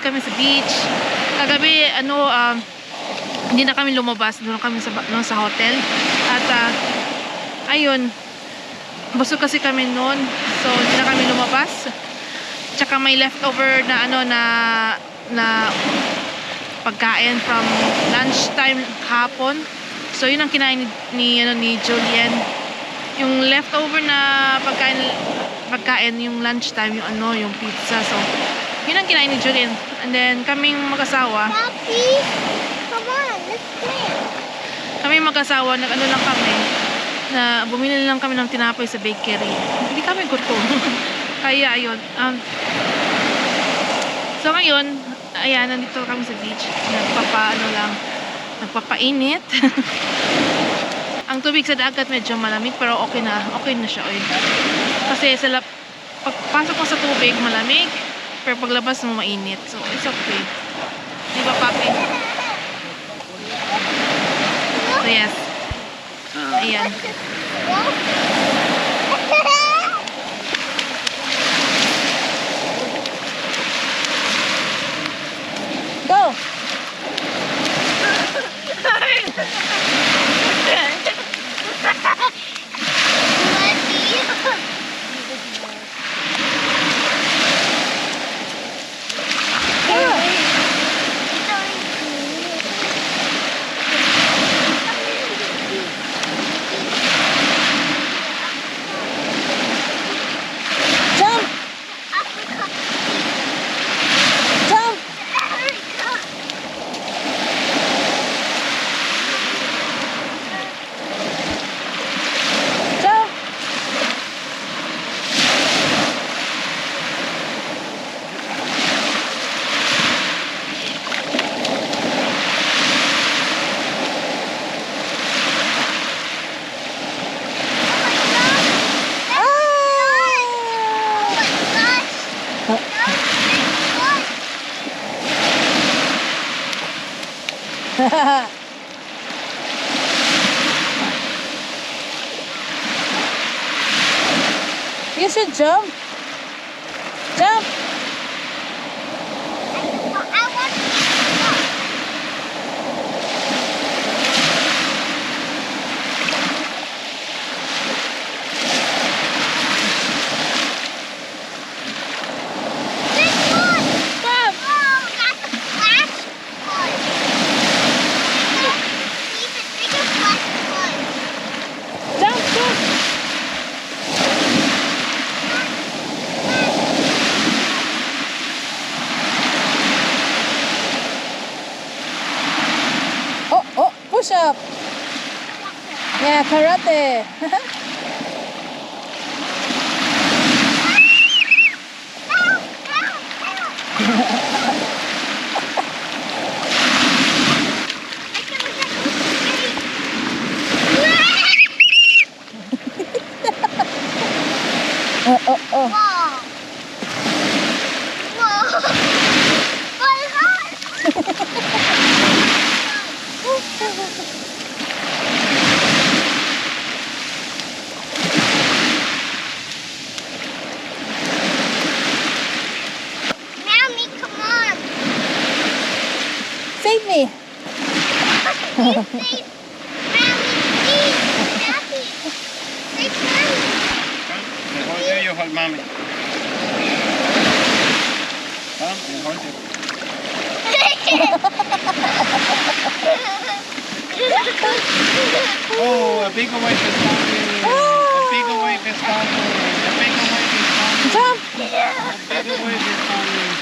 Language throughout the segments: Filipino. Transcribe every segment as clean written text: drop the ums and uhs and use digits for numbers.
kami sa beach. Kagabi, hindi na kami lumabas. Doon kami sa hotel. At, ayun, busog kasi kami noon. So, hindi na kami lumabas. Tsaka may leftover na pagkain from lunchtime hapon. So, yun ang kinain ni Julian. Yung leftover na pagkain yung lunchtime, yung pizza. So, yun ang kinain ni Julian. And then, kaming mag-asawa. Papi, come on, let's play. Kaming mag-asawa, lang kami, na bumili lang kami ng tinapay sa bakery. Hindi kami gutom. Kaya, ayun. So, ngayon, ayan, nandito kami sa beach. Nagpapainit. Ang tubig sa dagat medyo malamig, pero okay na siya. Kasi pagpasok mo sa tubig, malamig. Pero paglabas mo, mainit. So, it's okay. Di ba, papi? So, yes. Ayan. Go! You should jump. Jump. Push up. Yeah, karate. Oh. Mommy, come on. Save me. Mommy, please. Daddy. Save Mommy. Hold you hold mommy. Come, you hold it. Oh, a bigger wave is coming. A bigger wave is coming. A bigger wave is coming. Jump. A bigger wave is coming.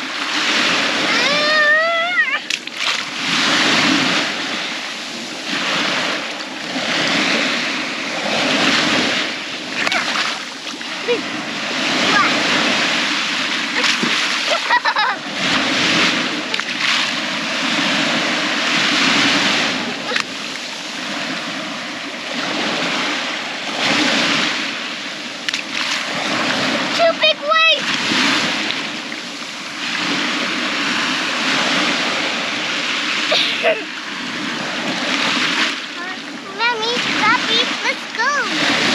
Mommy, Papi, let's go.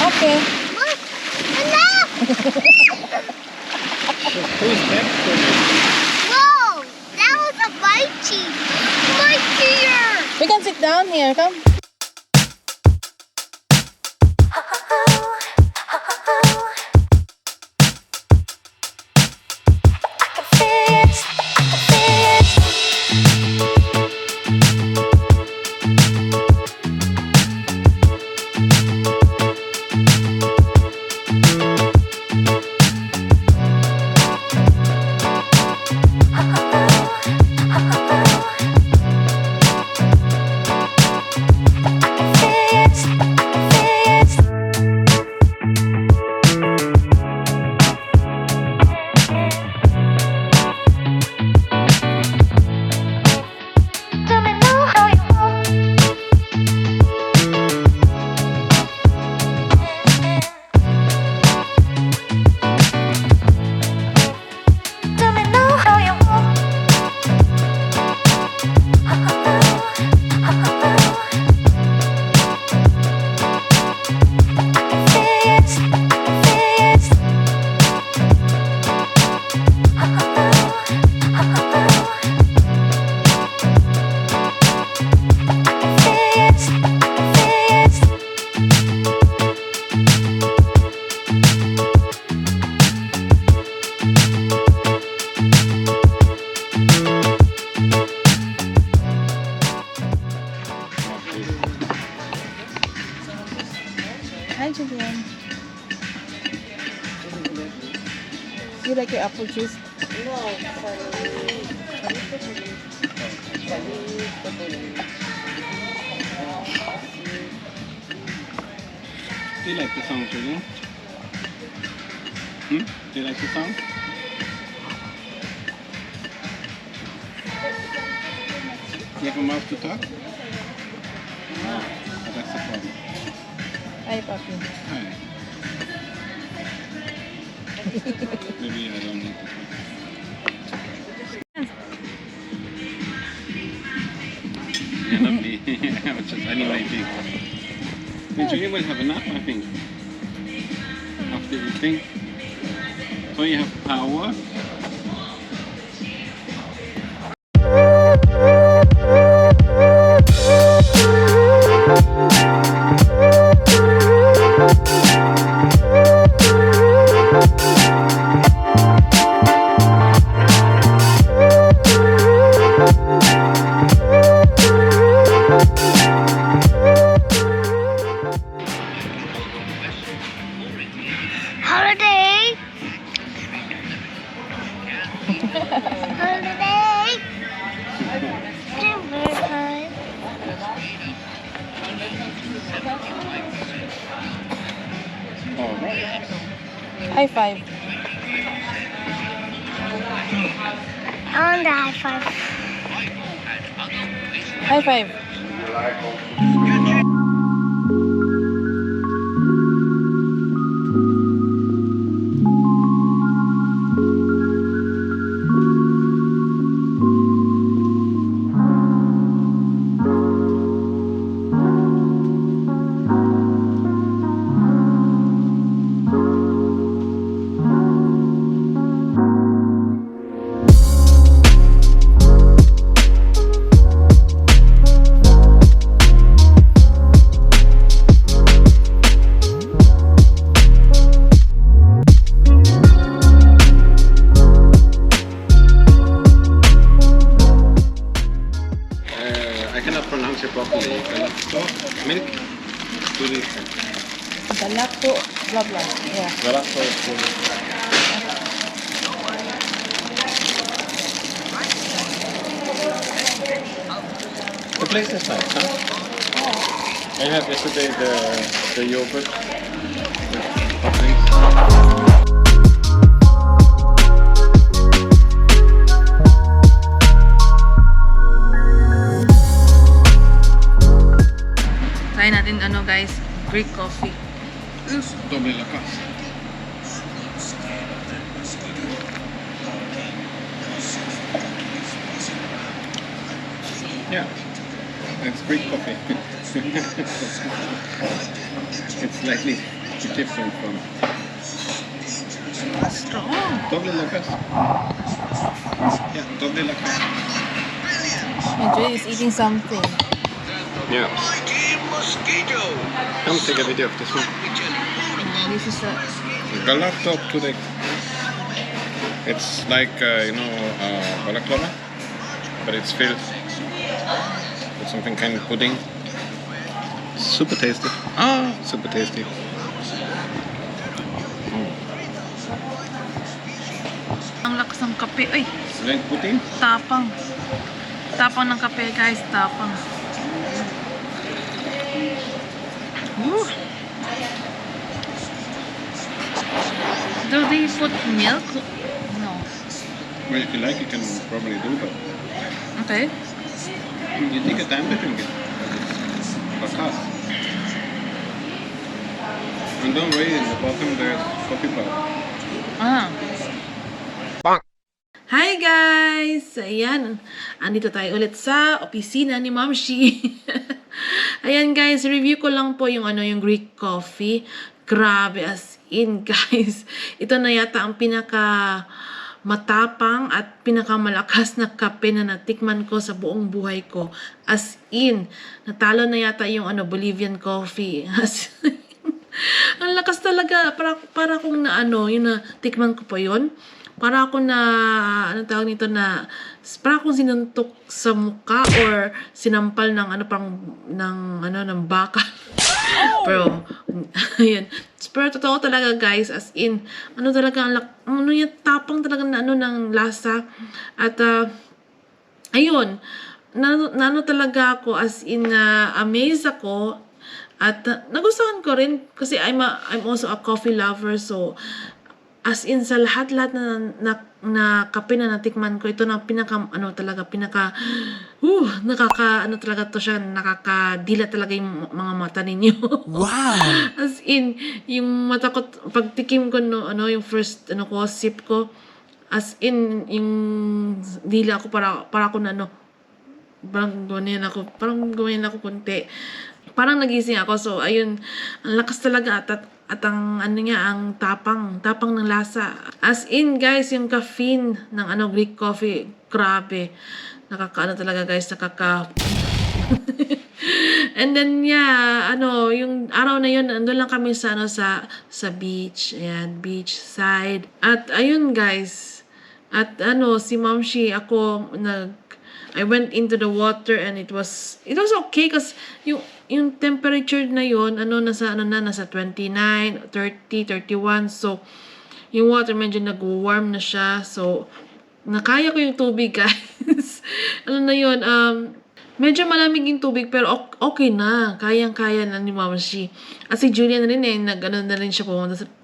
Okay. Look, enough. Just 2 steps. Whoa, that was sit down here. Come. Hi, Julian. You like your apple juice? Do you like the song, Julian? Hmm? Do you like the song? You have a mouth to talk? Oh, that's the problem. Hi, Papi. Hi. Maybe I don't need to talk. Yeah, lovely. I was just anyway big. And Julian will have a nap, I think. After eating. So you have power. Holiday. Holiday. Dinner time. All right. High five. I want the high five. High five. I cannot pronounce it properly. Galacto milk. Galacto, blah blah. Yeah. Galacto. The place is nice, huh? I had yesterday the yogurt with toppings. Try natin ano guys, Greek coffee. Doble lakas. Yeah, it's Greek coffee. It's slightly different from Strong. doble lakas. Yeah, doble lakas. And Joy is eating something. Yeah. Mighty mosquito. Come take a video of this one. This is a... The laptop today. It's like balaclava, but it's filled with something kind of pudding. Super tasty. Super tasty. Ang lakas ng kape. Ay, Like pudding? tapang. Tapang ng kape, guys. Tapang. Woo. Do they put milk? No. Well, if you like, you can probably do that. Okay. You take a time to drink it. But fast. And don't worry, in the bottom there's coffee powder. Ah. Hi guys! Ayan, andito tayo ulit sa opisina ni Ma'am Shi. Ayan guys, review ko lang po yung yung Greek coffee. Grabe as in guys. Ito na yata ang pinaka matapang at pinakamalakas na kape na natikman ko sa buong buhay ko. As in, natalo na yata yung Bolivian coffee. As ang lakas talaga. Para kung yung natikman ko po yun. Para ako na, tawag nito para akong sinuntok sa muka or sinampal ng ng baka. Pero, ayan. Pero totoo talaga guys, as in, talaga, yung tapang talaga ng lasa. At, ayun, talaga ako, as in, amazed ako. At, nagustuhan ko rin, kasi I'm also a coffee lover, so, as in sa lahat na kape na natikman ko, ito na talaga talaga to siya, nakakadila talaga yung mga mata ninyo. Wow. As in yung mata ko pagtikim ko yung first sip ko, as in yung dila ko para ako parang gawin ako konti. Parang nagising ako. So ayun, ang lakas talaga at ang ang tapang ng lasa. As in guys, yung caffeine ng Greek coffee, grabe. Talaga guys, And then yung araw na yun, andun lang kami sa beach. Ayan, beach side. At ayun guys. At si Ma'am Shi, I went into the water and it was okay kasi yung temperature na yun, nasa 29, 30, 31. So, yung water medyo nag-warm na siya. So, nakaya ko yung tubig, guys. Medyo malamig yung tubig, pero okay na. Kayang-kaya na ni Mama Shi. At si Julian rin na rin siya,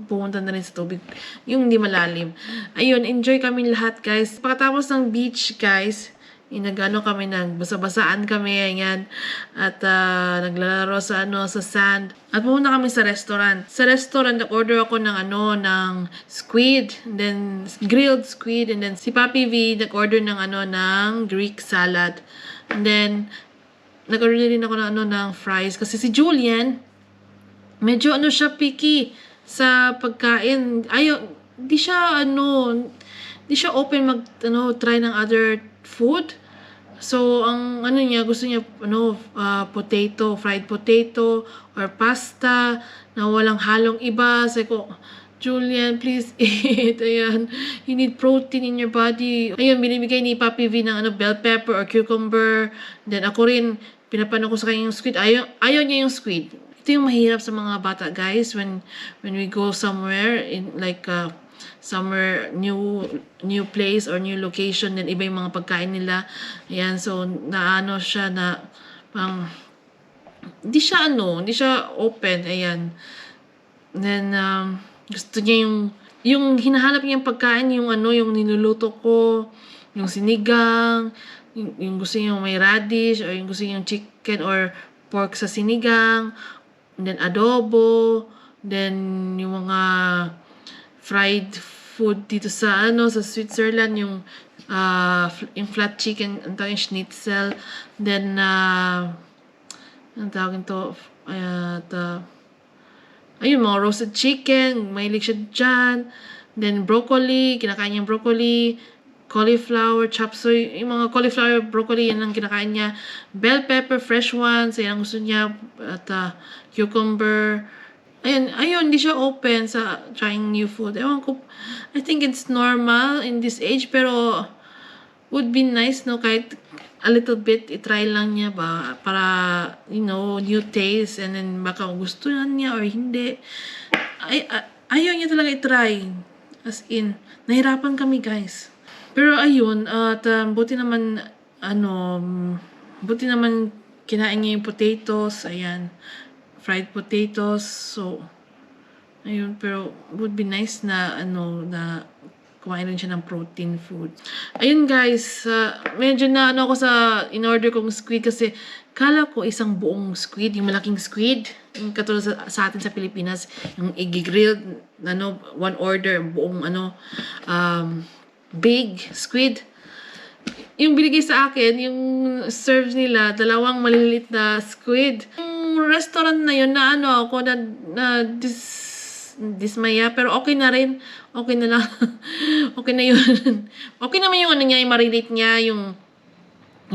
pumunta na rin sa tubig. Yung hindi malalim. Ayun, enjoy kami lahat, guys. Pagkatapos ng beach, guys, kami, nagbasa-basaan kami, ayan, at naglalaro sa sand. At pumunta kami sa restaurant. Sa restaurant, nag-order ako ng squid, and then grilled squid, and then si Papi V nag-order ng Greek salad. And then nag-order din ako ng fries kasi si Julian medyo siya picky sa pagkain. Di siya open try ng other food. So, ang niya, gusto niya, fried potato, or pasta, na walang halong iba. Sabi ko, Julian, please eat. Ayan, you need protein in your body. Ayun, binibigay ni Papi V ng bell pepper or cucumber. Then, ako rin, pinapano ko sa kanya yung squid. Ayaw niya yung squid. Ito yung mahirap sa mga bata, guys, when we go somewhere, in somewhere new place or new location, then iba yung mga pagkain nila. Ayan, so siya na hindi siya open. Ayan. Then gusto niya yung hinahanap niyang pagkain, yung niluluto ko, yung sinigang, yung gusto niya may radish, or yung gusto niya chicken or pork sa sinigang, and then adobo, then yung mga fried food dito sa Switzerland, yung flat chicken, ang tawag yung schnitzel, then ang tawag ito, ayun, mga roasted chicken, mahilig siya dyan, then broccoli, kinakain niya yung broccoli, cauliflower, chop suey, yung mga cauliflower, broccoli, yan ang kinakain niya. Bell pepper, fresh ones, yan ang gusto niya. At cucumber. Ayun, hindi siya open sa trying new food. Ewan ko, I think it's normal in this age, pero would be nice, no, kahit a little bit, itry lang niya ba, para, new taste, and then baka gustuhan niya or hindi. Ayaw niya talaga itry. As in, nahirapan kami, guys. Pero ayun, at buti naman kinain niya yung potatoes, ayan, fried potatoes, so, ayun, pero would be nice na, na kumain rin siya ng protein food. Ayun guys, medyo na ako sa in-order kong squid kasi kala ko isang buong squid, yung malaking squid, yung katulad sa atin sa Pilipinas, yung i-grilled, one order, buong big squid. Yung binigay sa akin, yung serve nila, 2 maliliit na squid. Yung restaurant na yun, ako na dismaya, pero okay na rin. Okay na lang. Okay na yun. Okay naman yung niya, yung marinate niya,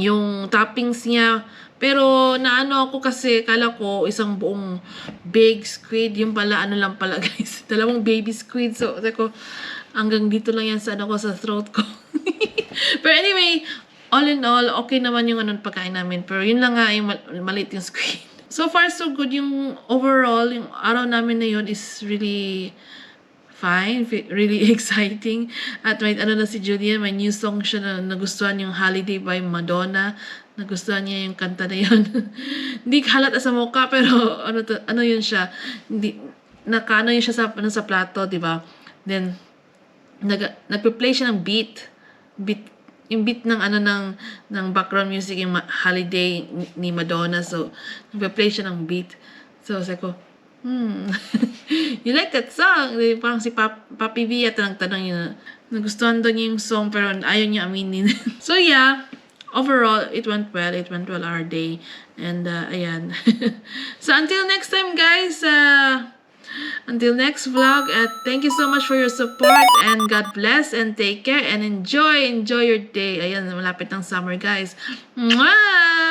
yung toppings niya. Pero ako kasi, kala ko isang buong big squid. Yung pala, lang pala guys. 2 baby squid. So, ko, hanggang dito lang yan sa sa throat ko. Pero anyway, all in all, okay naman yung pagkain namin. Pero yun lang nga, yung maliit yung squid. So far, so good. Yung overall, yung araw namin na yun is really fine, really exciting. At may na si Julian, may new song siya na nagustuhan, yung Holiday by Madonna. Nagustuhan niya yung kanta na yun. Hindi halata sa mukha, pero yun siya. Hindi, yun siya sa plato, di ba? Then, nagpe-play siya ng beat, yung beat ng ng background music, yung Holiday ni Madonna. So nagpe-play siya ng beat. So sabi ko, you like that song? Parang si Papi V at tanong niya, nagustuhan daw niya yung song pero ayaw niya aminin. So yeah, overall it went well our day, and ayan. So until next time guys, until next vlog, thank you so much for your support, and God bless, and take care, and enjoy your day. Ayan, malapit ng summer guys. Mwah!